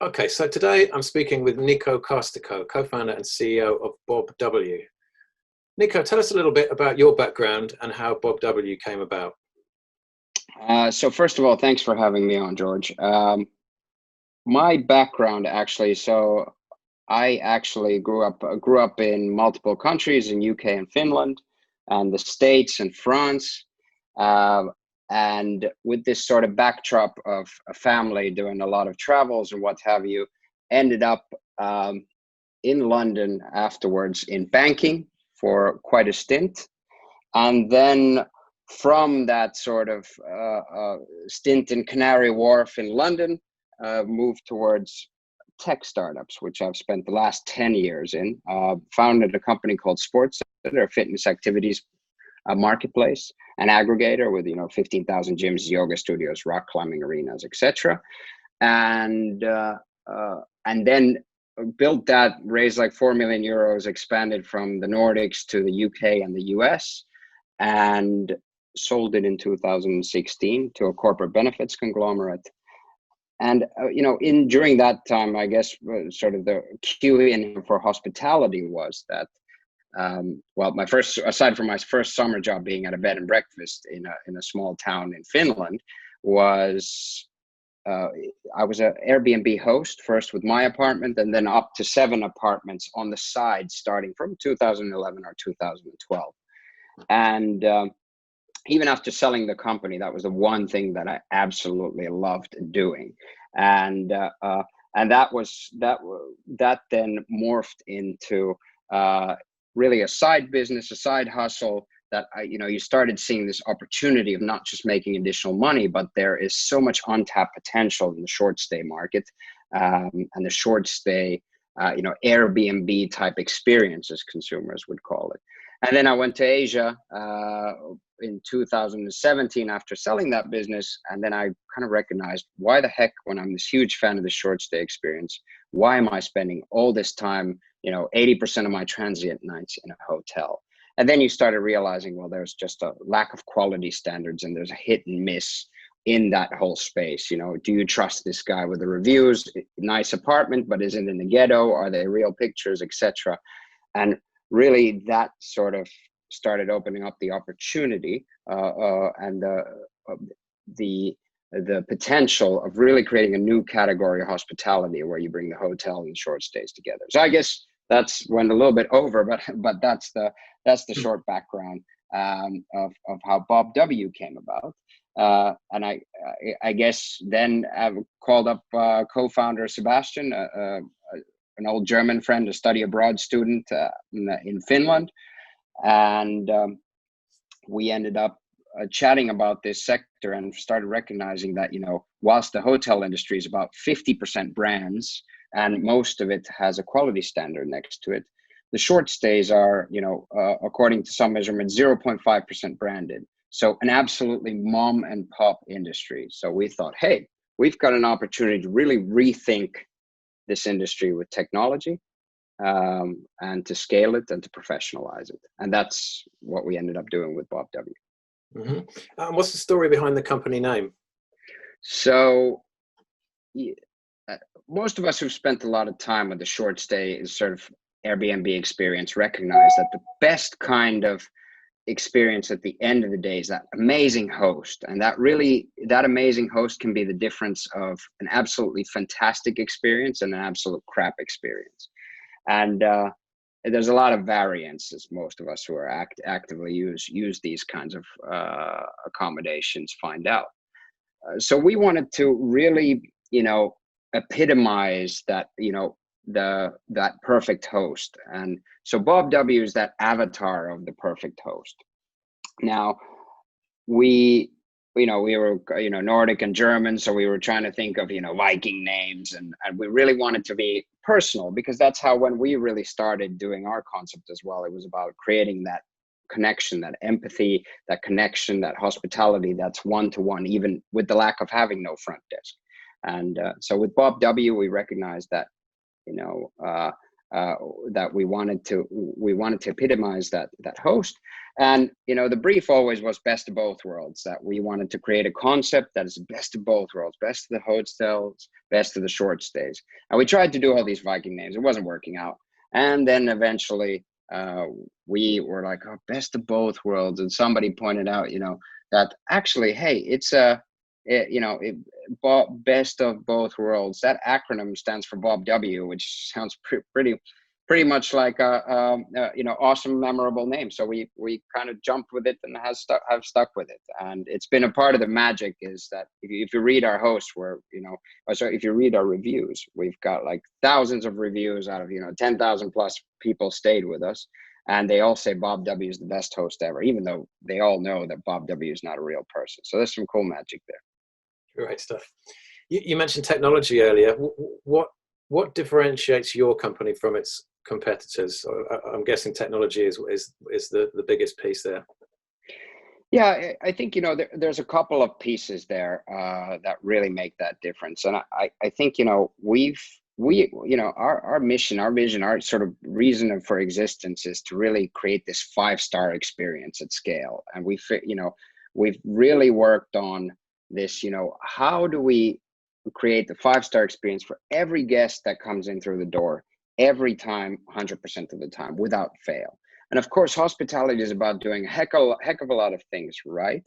Okay, so today I'm speaking with Niko Karstikko, co-founder and CEO of Bob W. Niko, tell us a little bit about your background and how Bob W came about. So first of all, thanks for having me on, George. My background actually, so I actually grew up in multiple countries in UK and Finland and the States and France. And with this sort of backdrop of a family doing a lot of travels and what have you, ended up in London afterwards in banking for quite a stint. And then from that sort of stint in Canary Wharf in London, moved towards tech startups, which I've spent the last 10 years in. Founded a company called STRz, a fitness activities marketplace, an aggregator with 15,000 gyms, yoga studios, rock climbing arenas, etc. And then built that, raised like 4 million euros, expanded from the Nordics to the UK and the US, and sold it in 2016 to a corporate benefits conglomerate. And during that time, I guess sort of the cue in for hospitality was that aside from my first summer job being at a bed and breakfast in a small town in Finland, was I was an Airbnb host first with my apartment, and then up to 7 apartments on the side starting from 2011 or 2012. And even after selling the company, that was the one thing that I absolutely loved doing. And that then morphed into really a side business, a side hustle that you started seeing this opportunity of not just making additional money, but there is so much untapped potential in the short stay market and the short stay, Airbnb type experience, as consumers would call it. And then I went to Asia in 2017 after selling that business. And then I kind of recognized, why the heck, when I'm this huge fan of the short stay experience, why am I spending all this time, 80% of my transient nights in a hotel? And then you started realizing, well, there's just a lack of quality standards and there's a hit and miss in that whole space. Do you trust this guy with the reviews? Nice apartment, but is it in the ghetto? Are they real pictures, etc.? And really that sort of started opening up the opportunity and the potential of really creating a new category of hospitality where you bring the hotel and short stays together. So I guess that's went a little bit over, but that's the short background of how Bob W came about. And I guess then I called up co-founder Sebastian, an old German friend, a study abroad student in Finland. And we ended up chatting about this sector and started recognizing that, whilst the hotel industry is about 50% brands and most of it has a quality standard next to it, the short stays are, according to some measurements, 0.5% branded. So an absolutely mom and pop industry. So we thought, hey, we've got an opportunity to really rethink this industry with technology and to scale it and to professionalize it. And that's what we ended up doing with Bob W. Mm-hmm. What's the story behind the company name? So most of us who've spent a lot of time with the short stay sort of Airbnb experience recognize that the best kind of experience at the end of the day is that amazing host. And that amazing host can be the difference of an absolutely fantastic experience and an absolute crap experience. And there's a lot of variance, as most of us who are actively use these kinds of accommodations find out. So we wanted to really, epitomize that, that perfect host. And so Bob W is that avatar of the perfect host. Now, we were, Nordic and German, so we were trying to think of, Viking names, and we really wanted to be personal, because that's how, when we really started doing our concept as well, it was about creating that connection, that empathy, that connection, that hospitality that's one-to-one, even with the lack of having no front desk. And so with Bob W, we recognized that, that we wanted to epitomize that host. And the brief always was best of both worlds, that we wanted to create a concept that is best of both worlds, best of the hotels, best of the short stays. And we tried to do all these Viking names. It wasn't working out. And then eventually we were like, oh, best of both worlds. And somebody pointed out, that actually, hey, it's best of both worlds. That acronym stands for Bob W, which sounds pretty much like a awesome, memorable name. So we kind of jumped with it and have stuck with it. And it's been a part of the magic is that if you read our hosts, if you read our reviews, we've got like thousands of reviews out of 10,000 plus people stayed with us. And they all say Bob W is the best host ever, even though they all know that Bob W is not a real person. So there's some cool magic there. Great stuff. You mentioned technology earlier. What differentiates your company from its competitors? I'm guessing technology is the biggest piece there. Yeah, I think there's a couple of pieces there that really make that difference, and I think our mission, our vision, our sort of reason for existence is to really create this 5-star experience at scale. And we've really worked on this, how do we create the 5-star experience for every guest that comes in through the door every time, 100% of the time, without fail. And of course, hospitality is about doing a heck of a lot of things right,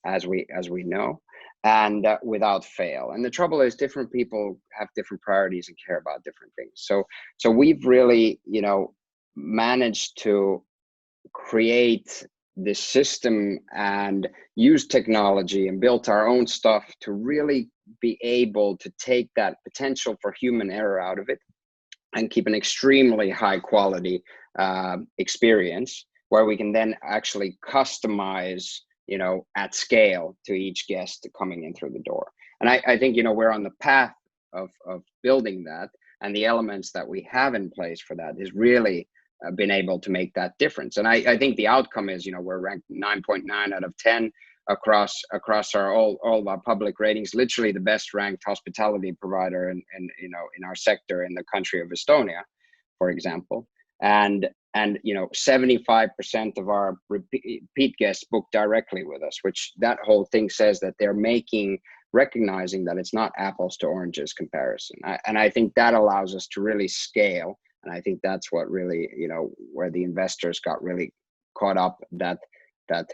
as we know, and without fail. And the trouble is, different people have different priorities and care about different things. So we've really, managed to create this system and use technology and built our own stuff to really be able to take that potential for human error out of it and keep an extremely high quality experience where we can then actually customize at scale to each guest coming in through the door. And I think, we're on the path of building that, and the elements that we have in place for that is really been able to make that difference. And I think the outcome is, we're ranked 9.9 out of 10 across our all of our public ratings, literally the best ranked hospitality provider in our sector in the country of Estonia, for example. And 75% of our repeat guests book directly with us, which that whole thing says that they're recognizing that it's not apples to oranges comparison. And I think that allows us to really scale. And I think that's what really, where the investors got really caught up, that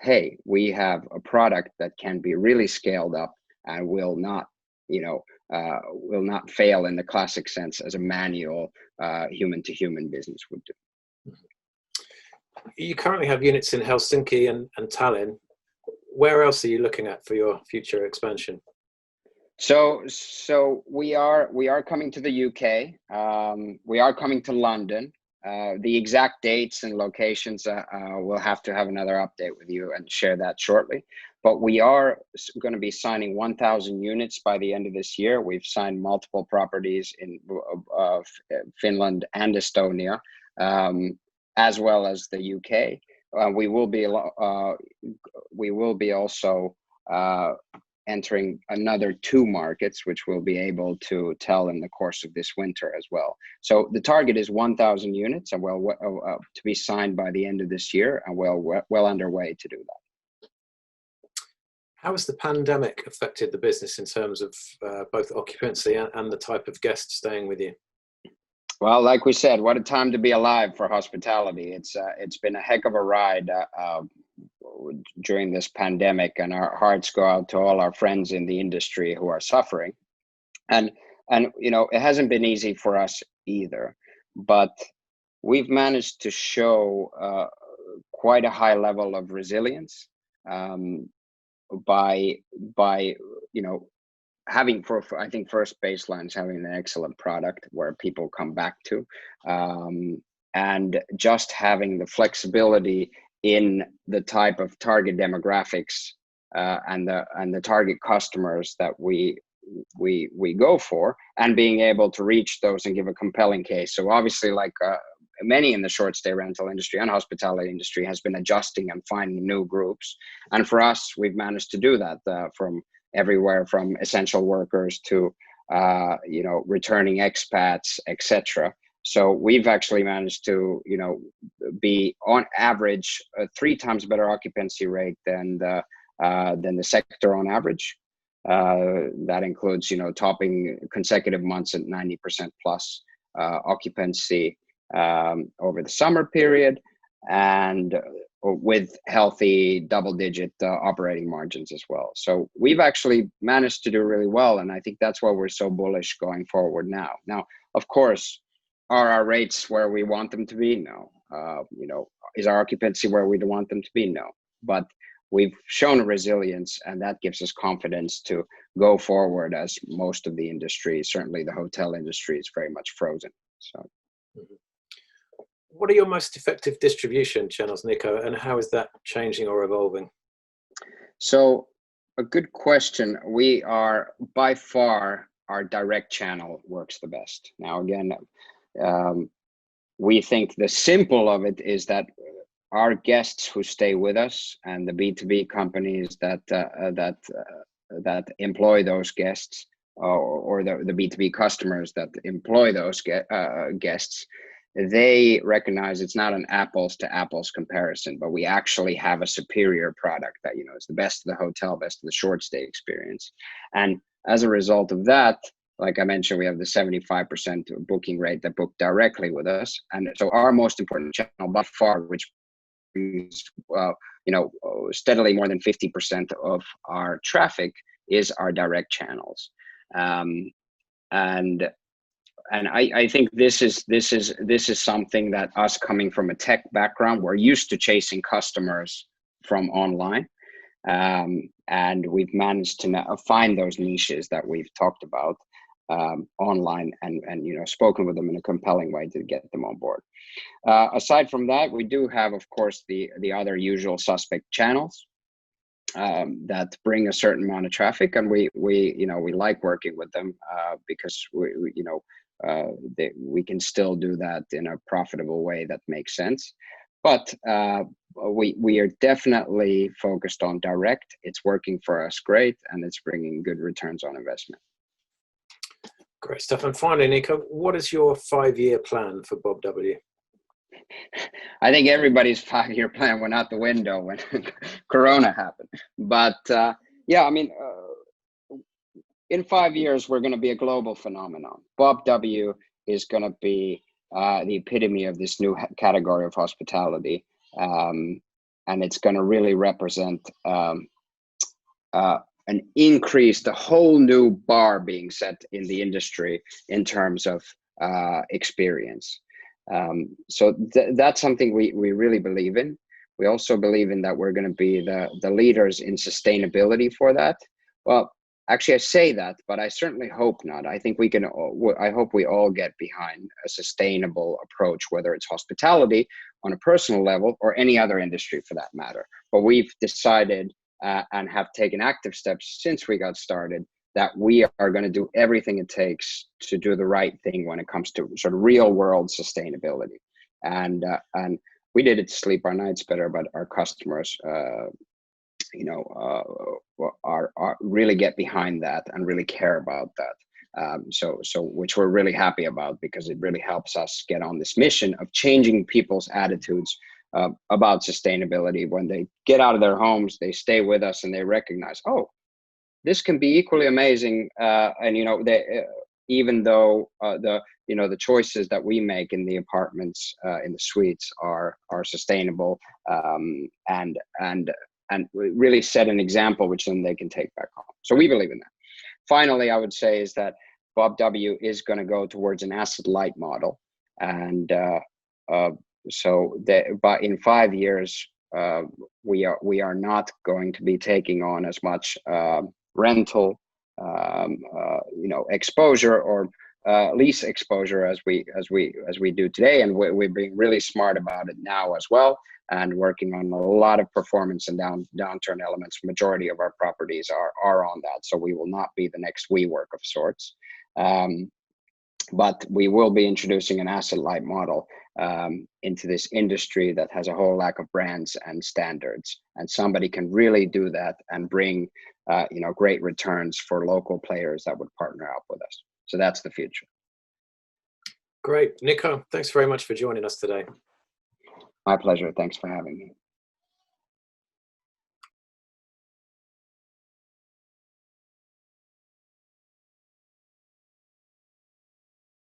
hey, we have a product that can be really scaled up and will not fail in the classic sense as a manual human to human business would do. You currently have units in Helsinki and Tallinn. Where else are you looking at for your future expansion? So we are coming to the UK. We are coming to London. The exact dates and locations, we'll have to have another update with you and share that shortly. But we are going to be signing 1,000 units by the end of this year. We've signed multiple properties in Finland and Estonia, as well as the UK. We will be also entering another 2 markets, which we'll be able to tell in the course of this winter as well. So the target is 1,000 units, and to be signed by the end of this year, and well underway to do that. How has the pandemic affected the business in terms of both occupancy and the type of guests staying with you? Well, like we said, what a time to be alive for hospitality. It's been a heck of a ride during this pandemic, and our hearts go out to all our friends in the industry who are suffering. And it hasn't been easy for us either, but we've managed to show quite a high level of resilience by having, I think first baseline is having an excellent product where people come back to, and just having the flexibility in the type of target demographics and the target customers that we go for, and being able to reach those and give a compelling case. So obviously, like many in the short stay rental industry and hospitality industry, has been adjusting and finding new groups. And for us, we've managed to do that from everywhere from essential workers to returning expats, etc. So we've actually managed to, be on average 3 times better occupancy rate than the sector on average. That includes, topping consecutive months at 90% plus occupancy over the summer period, and with healthy double-digit operating margins as well. So we've actually managed to do really well, and I think that's why we're so bullish going forward now. Now, of course, are our rates where we want them to be? No. Is our occupancy where we want them to be? No. But we've shown resilience, and that gives us confidence to go forward, as most of the industry, certainly the hotel industry, is very much frozen. So. What are your most effective distribution channels, Niko, and how is that changing or evolving? So, a good question. We are, by far, our direct channel works the best. Now, again, we think the simple of it is that our guests who stay with us, and the B2B companies that employ those guests, or the B2B customers that employ those guests, they recognize it's not an apples to apples comparison, but we actually have a superior product that, is the best of the hotel, best of the short stay experience. And as a result of that, like I mentioned, we have the 75% booking rate that book directly with us. And so our most important channel by far, which is, steadily more than 50% of our traffic, is our direct channels. And I think this is something that, us coming from a tech background, we're used to chasing customers from online, and we've managed to find those niches that we've talked about online, and spoken with them in a compelling way to get them on board. Aside from that, we do have, of course, the other usual suspect channels that bring a certain amount of traffic, and we like working with them because we can still do that in a profitable way that makes sense. But we are definitely focused on direct. It's working for us great, and it's bringing good returns on investment. Great stuff. And finally, Niko, what is your 5-year plan for Bob W? I think everybody's 5-year plan went out the window when Corona happened. But in 5 years, we're going to be a global phenomenon. Bob W is going to be the epitome of this new category of hospitality. And it's going to really represent an increase, a whole new bar being set in the industry in terms of experience. So that's something we really believe in. We also believe in that we're going to be the leaders in sustainability for that. Well, actually, I say that, but I certainly hope not. I think I hope we all get behind a sustainable approach, whether it's hospitality on a personal level or any other industry for that matter. But we've decided and have taken active steps since we got started that we are going to do everything it takes to do the right thing when it comes to sort of real world sustainability. And we did it to sleep our nights better, but our customers, are really get behind that and really care about that. So which we're really happy about, because it really helps us get on this mission of changing people's attitudes about sustainability. When they get out of their homes, they stay with us and they recognize, oh, this can be equally amazing. And even though the choices that we make in the apartments, in the suites are sustainable, and really set an example which then they can take back home. So we believe in that. Finally, I would say is that Bob W is going to go towards an asset light model, and but in 5 years, we are not going to be taking on as much rental, exposure or lease exposure as we do today, and we're being really smart about it now as well, and working on a lot of performance and downturn elements. Majority of our properties are on that, so we will not be the next WeWork of sorts. But we will be introducing an asset light model into this industry that has a whole lack of brands and standards, and somebody can really do that and bring great returns for local players that would partner up with us. So that's the future. Great. Niko, thanks very much for joining us today. My pleasure. Thanks for having me.